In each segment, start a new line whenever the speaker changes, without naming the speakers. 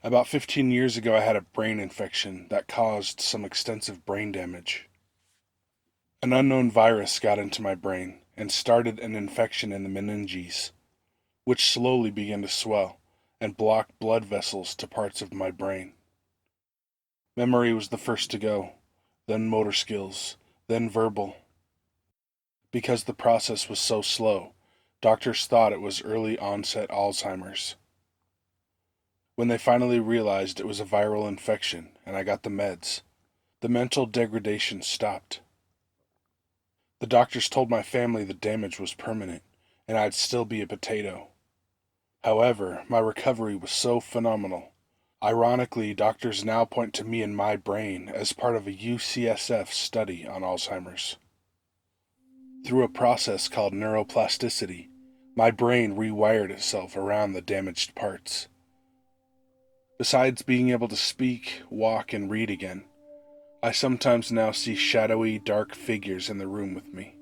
About 15 years ago, I had a brain infection that caused some extensive brain damage. An unknown virus got into my brain and started an infection in the meninges, which slowly began to swell and block blood vessels to parts of my brain. Memory was the first to go, then motor skills, then verbal. Because the process was so slow, doctors thought it was early onset Alzheimer's. When they finally realized it was a viral infection and I got the meds, the mental degradation stopped. The doctors told my family the damage was permanent and I'd still be a potato. However, my recovery was so phenomenal. Ironically, doctors now point to me and my brain as part of a UCSF study on Alzheimer's. Through a process called neuroplasticity, my brain rewired itself around the damaged parts. Besides being able to speak, walk, and read again, I sometimes now see shadowy, dark figures in the room with me.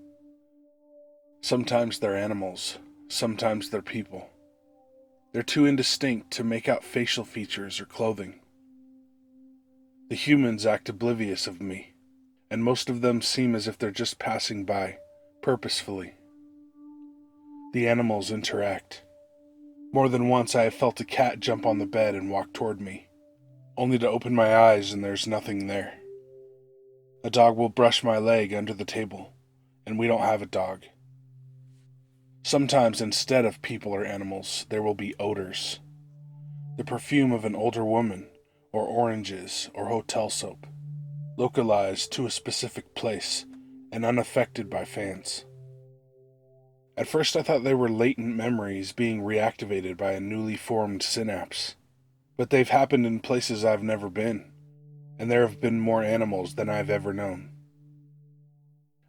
Sometimes they're animals, sometimes they're people. They're too indistinct to make out facial features or clothing. The humans act oblivious of me, and most of them seem as if they're just passing by, purposefully. The animals interact. More than once I have felt a cat jump on the bed and walk toward me, only to open my eyes and there's nothing there. A dog will brush my leg under the table, and we don't have a dog. Sometimes instead of people or animals, there will be odors. The perfume of an older woman, or oranges, or hotel soap, localized to a specific place and unaffected by fans. At first I thought they were latent memories being reactivated by a newly formed synapse, but they've happened in places I've never been, and there have been more animals than I've ever known.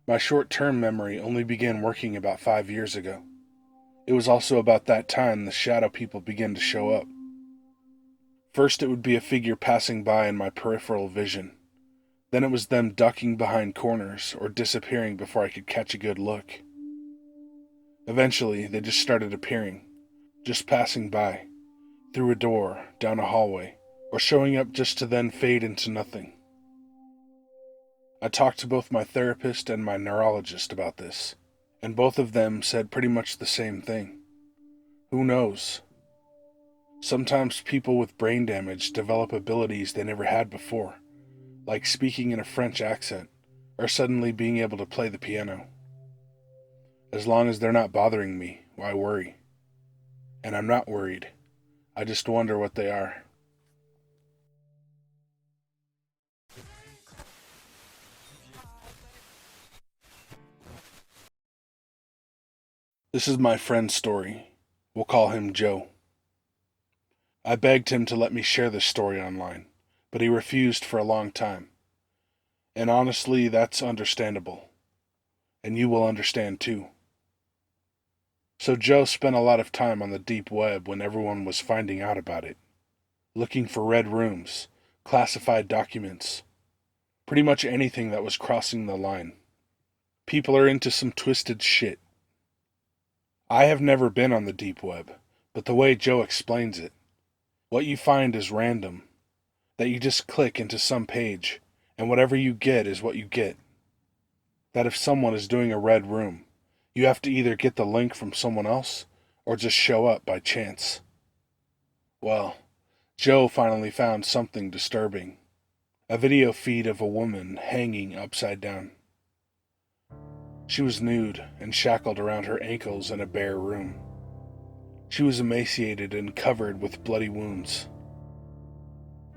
My short-term memory only began working about 5 years ago. It was also about that time the shadow people began to show up. First it would be a figure passing by in my peripheral vision. Then it was them ducking behind corners or disappearing before I could catch a good look. Eventually, they just started appearing, just passing by, through a door, down a hallway, or showing up just to then fade into nothing. I talked to both my therapist and my neurologist about this, and both of them said pretty much the same thing. Who knows? Sometimes people with brain damage develop abilities they never had before, like speaking in a French accent, or suddenly being able to play the piano. As long as they're not bothering me, why worry? And I'm not worried. I just wonder what they are. This is my friend's story. We'll call him Joe. I begged him to let me share this story online, but he refused for a long time. And honestly, that's understandable. And you will understand too. So Joe spent a lot of time on the deep web when everyone was finding out about it, looking for red rooms, classified documents, pretty much anything that was crossing the line. People are into some twisted shit. I have never been on the deep web, but the way Joe explains it, what you find is random, that you just click into some page, and whatever you get is what you get. That if someone is doing a red room, you have to either get the link from someone else, or just show up by chance. Well, Joe finally found something disturbing. A video feed of a woman hanging upside down. She was nude and shackled around her ankles in a bare room. She was emaciated and covered with bloody wounds.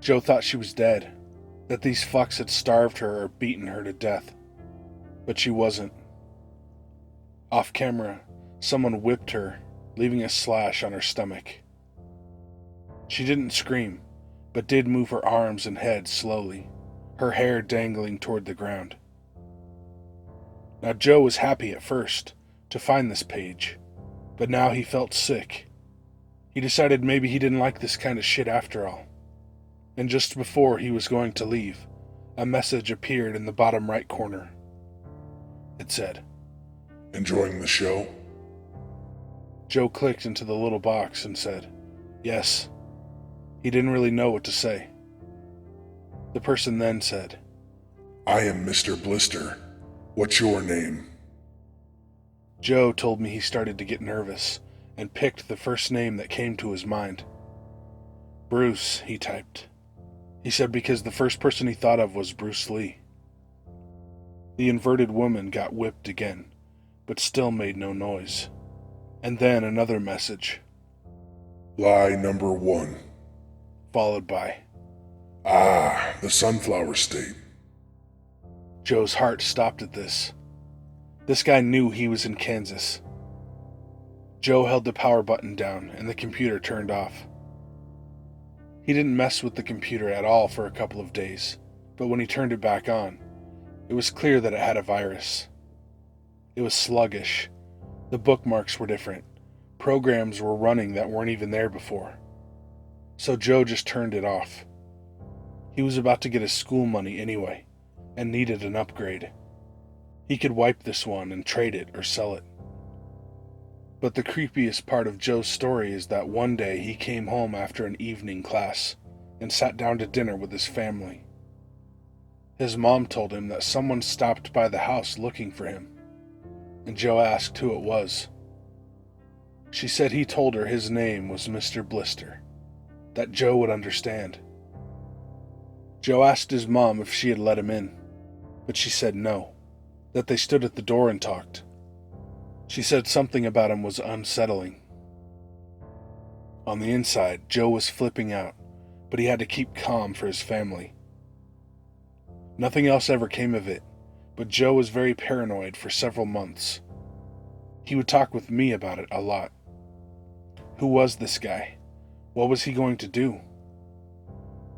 Joe thought she was dead, that these fucks had starved her or beaten her to death. But she wasn't. Off camera, someone whipped her, leaving a slash on her stomach. She didn't scream, but did move her arms and head slowly, her hair dangling toward the ground. Now Joe was happy at first to find this page, but now he felt sick. He decided maybe he didn't like this kind of shit after all. And just before he was going to leave, a message appeared in the bottom right corner. It said,
"Enjoying the show?"
Joe clicked into the little box and said, "Yes." He didn't really know what to say. The person then said,
I am Mr. Blister. What's your name?
Joe told me he started to get nervous and picked the first name that came to his mind. Bruce, he typed. He said because the first person he thought of was Bruce Lee. The inverted woman got whipped again, but still made no noise. And then another message.
Lie number 1.
Followed by,
Ah, the sunflower state.
Joe's heart stopped at this. This guy knew he was in Kansas. Joe held the power button down and the computer turned off. He didn't mess with the computer at all for a couple of days, but when he turned it back on, it was clear that it had a virus. It was sluggish. The bookmarks were different. Programs were running that weren't even there before. So Joe just turned it off. He was about to get his school money anyway, and needed an upgrade. He could wipe this one and trade it or sell it. But the creepiest part of Joe's story is that one day he came home after an evening class and sat down to dinner with his family. His mom told him that someone stopped by the house looking for him, and Joe asked who it was. She said he told her his name was Mr. Blister, that Joe would understand. Joe asked his mom if she had let him in, but she said no, that they stood at the door and talked. She said something about him was unsettling. On the inside, Joe was flipping out, but he had to keep calm for his family. Nothing else ever came of it, but Joe was very paranoid for several months. He would talk with me about it a lot. Who was this guy? What was he going to do?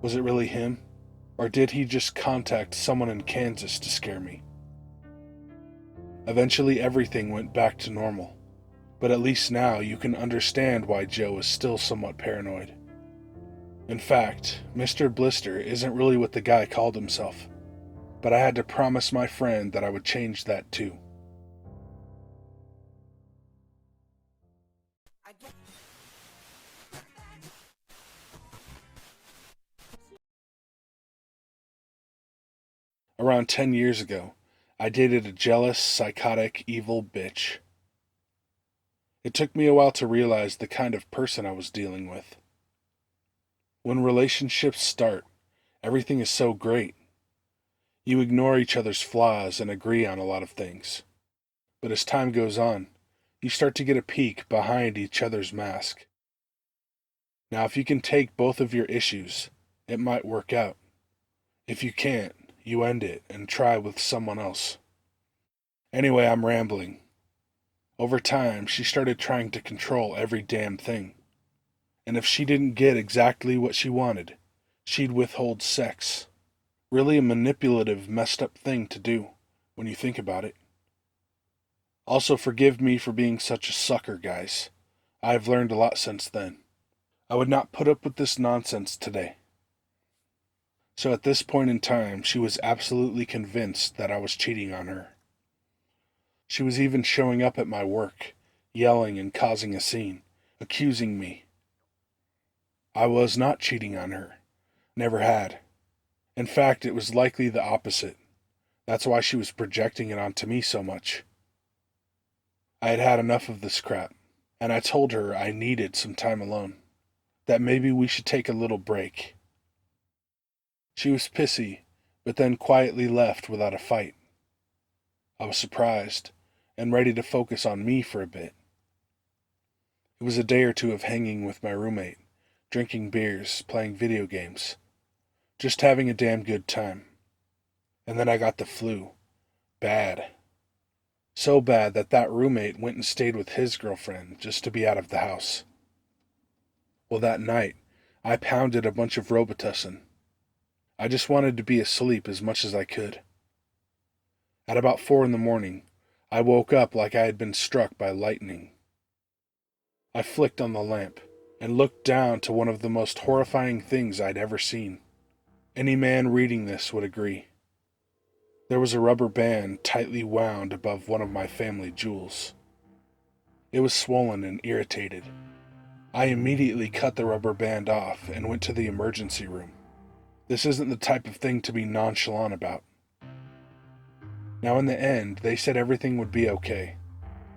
Was it really him? Or did he just contact someone in Kansas to scare me? Eventually everything went back to normal, but at least now you can understand why Joe is still somewhat paranoid. In fact, Mr. Blister isn't really what the guy called himself, but I had to promise my friend that I would change that too. Around 10 years ago, I dated a jealous, psychotic, evil bitch. It took me a while to realize the kind of person I was dealing with. When relationships start, everything is so great. You ignore each other's flaws and agree on a lot of things. But as time goes on, you start to get a peek behind each other's mask. Now, if you can take both of your issues, it might work out. If you can't, you end it and try with someone else. Anyway, I'm rambling. Over time, she started trying to control every damn thing. And if she didn't get exactly what she wanted, she'd withhold sex. Really a manipulative, messed up thing to do, when you think about it. Also, forgive me for being such a sucker, guys. I've learned a lot since then. I would not put up with this nonsense today. So at this point in time, she was absolutely convinced that I was cheating on her. She was even showing up at my work, yelling and causing a scene, accusing me. I was not cheating on her. Never had. In fact, it was likely the opposite. That's why she was projecting it onto me so much. I had had enough of this crap, and I told her I needed some time alone, that maybe we should take a little break. She was pissy, but then quietly left without a fight. I was surprised, and ready to focus on me for a bit. It was a day or two of hanging with my roommate, drinking beers, playing video games, just having a damn good time. And then I got the flu. Bad. So bad that that roommate went and stayed with his girlfriend just to be out of the house. Well, that night, I pounded a bunch of Robitussin. I just wanted to be asleep as much as I could. At about 4 a.m, I woke up like I had been struck by lightning. I flicked on the lamp and looked down to one of the most horrifying things I'd ever seen. Any man reading this would agree. There was a rubber band tightly wound above one of my family jewels. It was swollen and irritated. I immediately cut the rubber band off and went to the emergency room. This isn't the type of thing to be nonchalant about. Now, in the end, they said everything would be okay.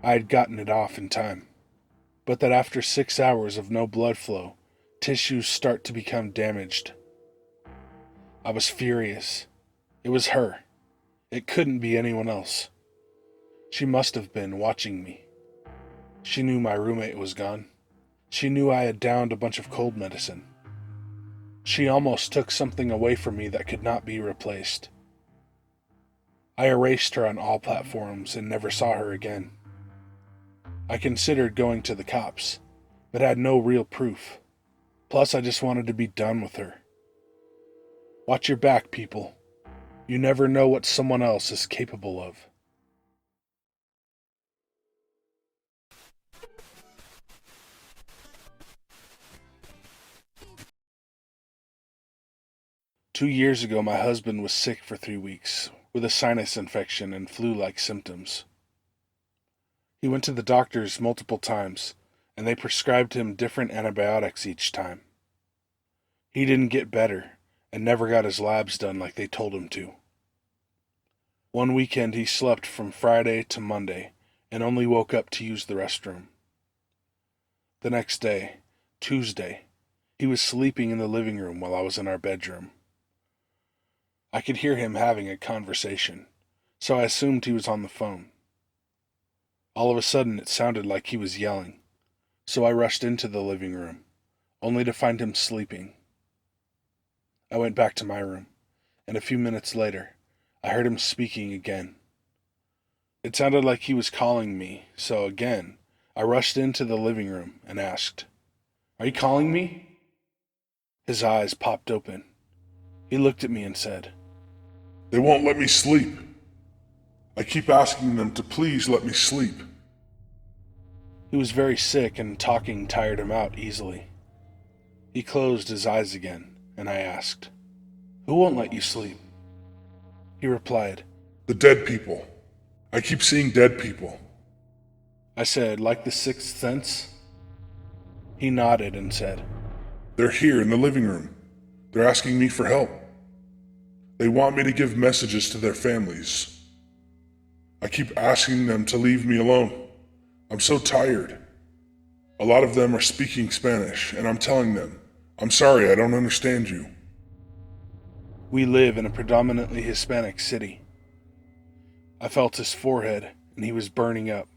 I had gotten it off in time. But that after 6 hours of no blood flow, tissues start to become damaged. I was furious. It was her. It couldn't be anyone else. She must have been watching me. She knew my roommate was gone. She knew I had downed a bunch of cold medicine. She almost took something away from me that could not be replaced. I erased her on all platforms and never saw her again. I considered going to the cops, but had no real proof. Plus, I just wanted to be done with her. Watch your back, people. You never know what someone else is capable of. Two years ago, my husband was sick for 3 weeks with a sinus infection and flu-like symptoms. He went to the doctors multiple times, and they prescribed him different antibiotics each time. He didn't get better, and never got his labs done like they told him to. One weekend he slept from Friday to Monday, and only woke up to use the restroom. The next day, Tuesday, he was sleeping in the living room while I was in our bedroom. I could hear him having a conversation, so I assumed he was on the phone. All of a sudden it sounded like he was yelling, so I rushed into the living room, only to find him sleeping. I went back to my room, and a few minutes later, I heard him speaking again. It sounded like he was calling me, so again, I rushed into the living room and asked, "Are you calling me?" His eyes popped open. He looked at me and said,
They won't let me sleep. I keep asking them to please let me sleep.
He was very sick and talking tired him out easily. He closed his eyes again, and I asked, "Who won't let you sleep?" He replied,
The dead people. I keep seeing dead people.
I said, "Like the Sixth Sense?" He nodded and said,
They're here in the living room. They're asking me for help. They want me to give messages to their families. I keep asking them to leave me alone. I'm so tired. A lot of them are speaking Spanish, and I'm telling them, I'm sorry, I don't understand you.
We live in a predominantly Hispanic city. I felt his forehead, and he was burning up.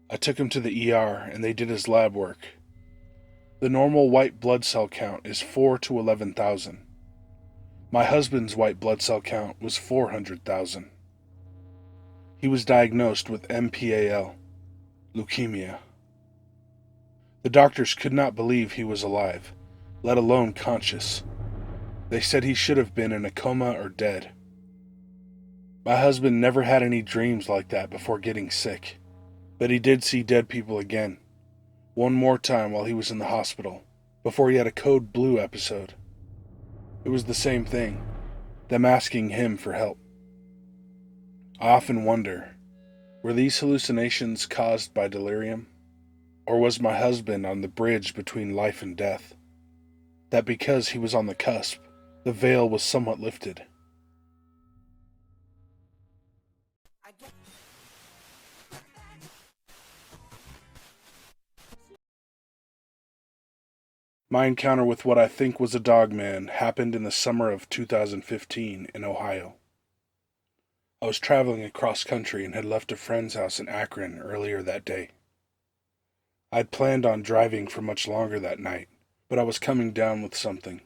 I took him to the ER, and they did his lab work. The normal white blood cell count is 4 to 11,000. My husband's white blood cell count was 400,000. He was diagnosed with MPAL, leukemia. The doctors could not believe he was alive, let alone conscious. They said he should have been in a coma or dead. My husband never had any dreams like that before getting sick, but he did see dead people again, one more time while he was in the hospital, before he had a code blue episode. It was the same thing, them asking him for help. I often wonder, were these hallucinations caused by delirium? Or was my husband on the bridge between life and death? That because he was on the cusp, the veil was somewhat lifted. My encounter with what I think was a dogman happened in the summer of 2015 in Ohio. I was traveling across country and had left a friend's house in Akron earlier that day. I'd planned on driving for much longer that night, but I was coming down with something.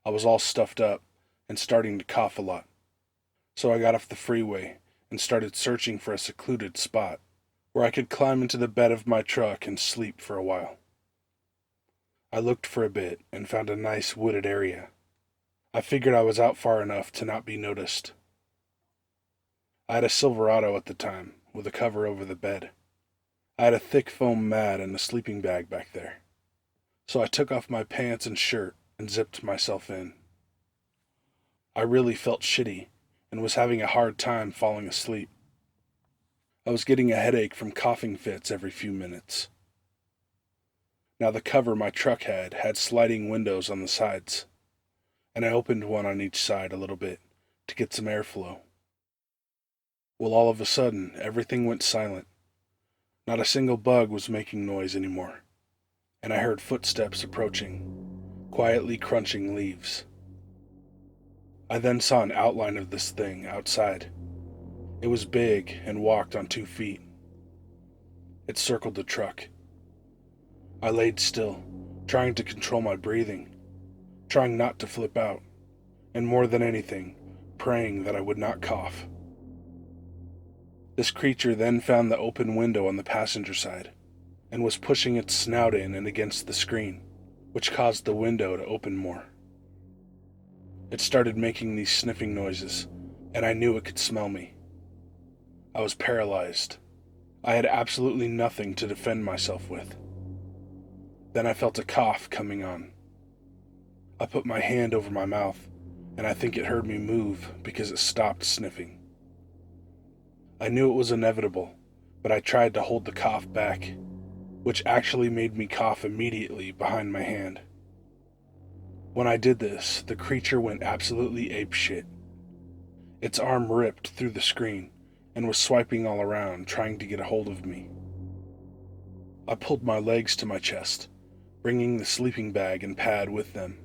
I was all stuffed up and starting to cough a lot. So I got off the freeway and started searching for a secluded spot where I could climb into the bed of my truck and sleep for a while. I looked for a bit and found a nice wooded area. I figured I was out far enough to not be noticed. I had a Silverado at the time, with a cover over the bed. I had a thick foam mat and a sleeping bag back there. So I took off my pants and shirt and zipped myself in. I really felt shitty and was having a hard time falling asleep. I was getting a headache from coughing fits every few minutes. Now the cover my truck had sliding windows on the sides, and I opened one on each side a little bit to get some airflow. Well, all of a sudden, everything went silent. Not a single bug was making noise anymore, and I heard footsteps approaching, quietly crunching leaves. I then saw an outline of this thing outside. It was big and walked on 2 feet. It circled the truck. I laid still, trying to control my breathing, trying not to flip out, and more than anything, praying that I would not cough. This creature then found the open window on the passenger side, and was pushing its snout in and against the screen, which caused the window to open more. It started making these sniffing noises, and I knew it could smell me. I was paralyzed. I had absolutely nothing to defend myself with. Then I felt a cough coming on. I put my hand over my mouth, and I think it heard me move because it stopped sniffing. I knew it was inevitable, but I tried to hold the cough back, which actually made me cough immediately behind my hand. When I did this, the creature went absolutely apeshit. Its arm ripped through the screen and was swiping all around, trying to get a hold of me. I pulled my legs to my chest, bringing the sleeping bag and pad with them.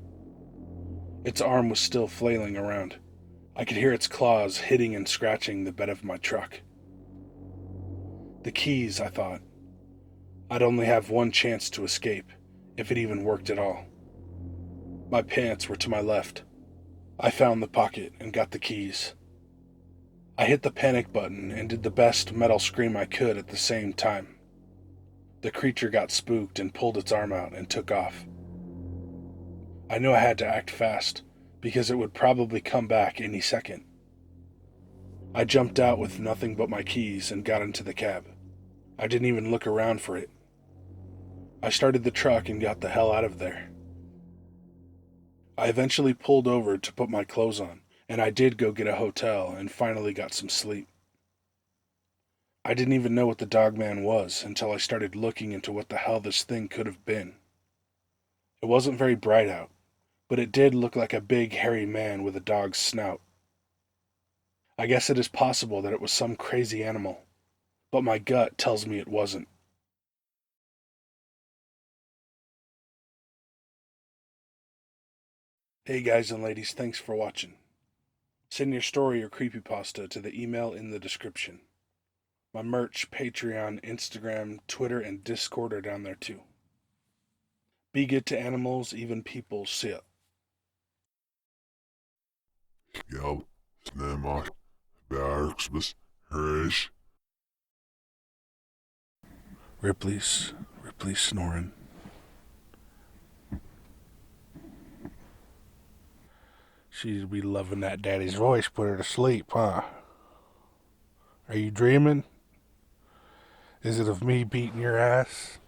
Its arm was still flailing around. I could hear its claws hitting and scratching the bed of my truck. The keys, I thought. I'd only have one chance to escape, if it even worked at all. My pants were to my left. I found the pocket and got the keys. I hit the panic button and did the best metal scream I could at the same time. The creature got spooked and pulled its arm out and took off. I knew I had to act fast, because it would probably come back any second. I jumped out with nothing but my keys and got into the cab. I didn't even look around for it. I started the truck and got the hell out of there. I eventually pulled over to put my clothes on, and I did go get a hotel and finally got some sleep. I didn't even know what the Dogman was until I started looking into what the hell this thing could have been. It wasn't very bright out, but it did look like a big hairy man with a dog's snout. I guess it is possible that it was some crazy animal, but my gut tells me it wasn't. Hey guys and ladies, thanks for watching. Send your story or creepypasta to the email in the description. My merch, Patreon, Instagram, Twitter, and Discord are down there too. Be good to animals, even people. See ya.
Scout, Snamot, Barksbus, Herish.
Ripley's snoring. She'd be loving that daddy's voice, put her to sleep, huh? Are you dreaming? Is it of me beating your ass?